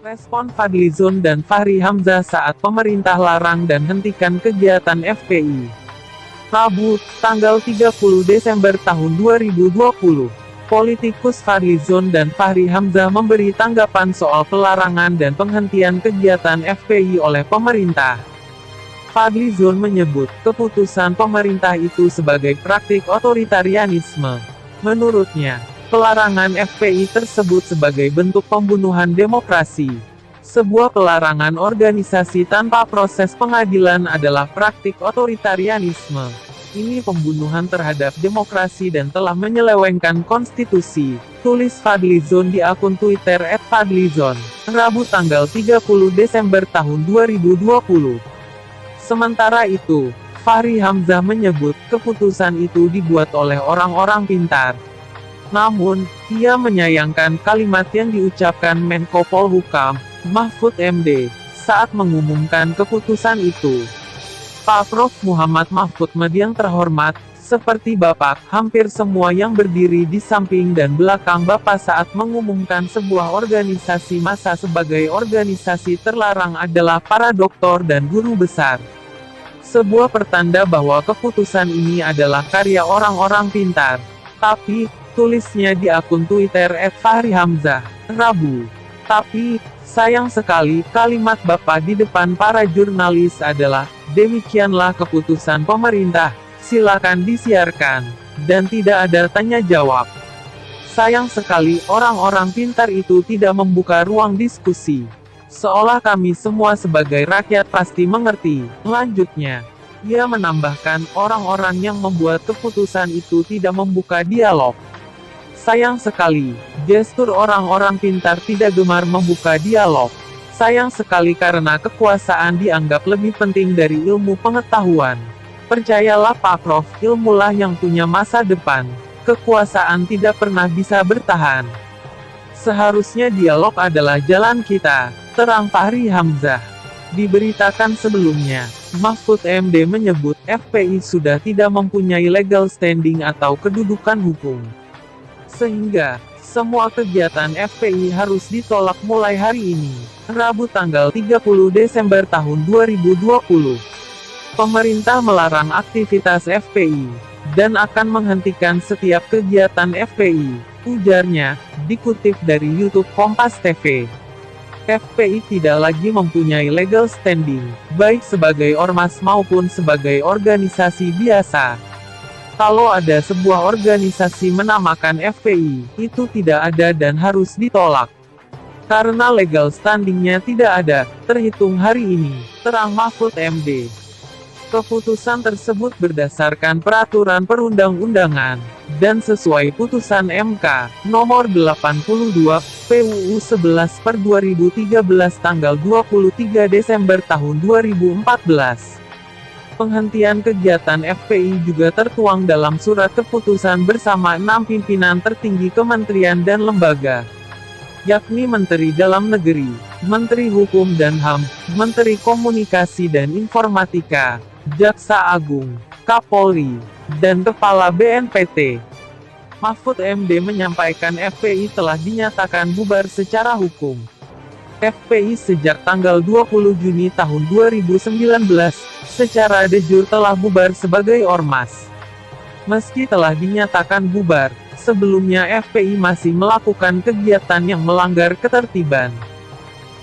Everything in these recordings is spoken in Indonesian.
Respon Fadlizon dan Fahri Hamzah saat pemerintah larang dan hentikan kegiatan FPI. Rabu, tanggal 30 Desember tahun 2020. Politikus Fadlizon dan Fahri Hamzah memberi tanggapan soal pelarangan dan penghentian kegiatan FPI oleh pemerintah. Fadlizon menyebut keputusan pemerintah itu sebagai praktik otoritarianisme. Menurutnya, pelarangan FPI tersebut sebagai bentuk pembunuhan demokrasi. Sebuah pelarangan organisasi tanpa proses pengadilan adalah praktik otoritarianisme. Ini pembunuhan terhadap demokrasi dan telah menyelewengkan konstitusi, tulis Fadlizon di akun Twitter @fadlizon, Rabu tanggal 30 Desember tahun 2020. Sementara itu, Fahri Hamzah menyebut keputusan itu dibuat oleh orang-orang pintar. Namun, ia menyayangkan kalimat yang diucapkan Menko Polhukam, Mahfud MD, saat mengumumkan keputusan itu. Pak Prof. Muhammad Mahfud yang terhormat, seperti Bapak, hampir semua yang berdiri di samping dan belakang Bapak saat mengumumkan sebuah organisasi massa sebagai organisasi terlarang adalah para doktor dan guru besar. Sebuah pertanda bahwa keputusan ini adalah karya orang-orang pintar. Tapi, tulisnya di akun Twitter @fahrihamzah, Rabu. Tapi, sayang sekali kalimat Bapak di depan para jurnalis adalah, demikianlah keputusan pemerintah, silakan disiarkan, dan tidak ada tanya jawab. Sayang sekali orang-orang pintar itu tidak membuka ruang diskusi. Seolah kami semua sebagai rakyat pasti mengerti. Lanjutnya, ia menambahkan orang-orang yang membuat keputusan itu tidak membuka dialog. Sayang sekali, gestur orang-orang pintar tidak gemar membuka dialog. Sayang sekali karena kekuasaan dianggap lebih penting dari ilmu pengetahuan. Percayalah Pak Prof, ilmulah yang punya masa depan. Kekuasaan tidak pernah bisa bertahan. Seharusnya dialog adalah jalan kita, terang Fahri Hamzah. Diberitakan sebelumnya, Mahfud MD menyebut FPI sudah tidak mempunyai legal standing atau kedudukan hukum. Sehingga, semua kegiatan FPI harus ditolak mulai hari ini, Rabu tanggal 30 Desember tahun 2020. Pemerintah melarang aktivitas FPI, dan akan menghentikan setiap kegiatan FPI, ujarnya, dikutip dari YouTube Kompas TV. FPI tidak lagi mempunyai legal standing, baik sebagai ormas maupun sebagai organisasi biasa. Kalau ada sebuah organisasi menamakan FPI, itu tidak ada dan harus ditolak. Karena legal standingnya tidak ada, terhitung hari ini, terang Mahfud MD. Keputusan tersebut berdasarkan peraturan perundang-undangan, dan sesuai putusan MK, nomor 82, PUU 11/2013 tanggal 23 Desember tahun 2014. Penghentian kegiatan FPI juga tertuang dalam surat keputusan bersama 6 pimpinan tertinggi kementerian dan lembaga, yakni Menteri Dalam Negeri, Menteri Hukum dan HAM, Menteri Komunikasi dan Informatika, Jaksa Agung, Kapolri, dan Kepala BNPT. Mahfud MD menyampaikan FPI telah dinyatakan bubar secara hukum. FPI sejak tanggal 20 Juni tahun 2019, secara de jure telah bubar sebagai ormas. Meski telah dinyatakan bubar, sebelumnya FPI masih melakukan kegiatan yang melanggar ketertiban.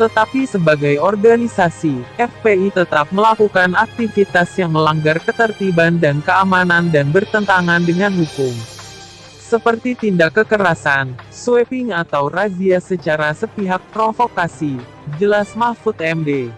Tetapi sebagai organisasi, FPI tetap melakukan aktivitas yang melanggar ketertiban dan keamanan dan bertentangan dengan hukum. Seperti tindak kekerasan, sweeping atau razia secara sepihak provokasi, jelas Mahfud MD.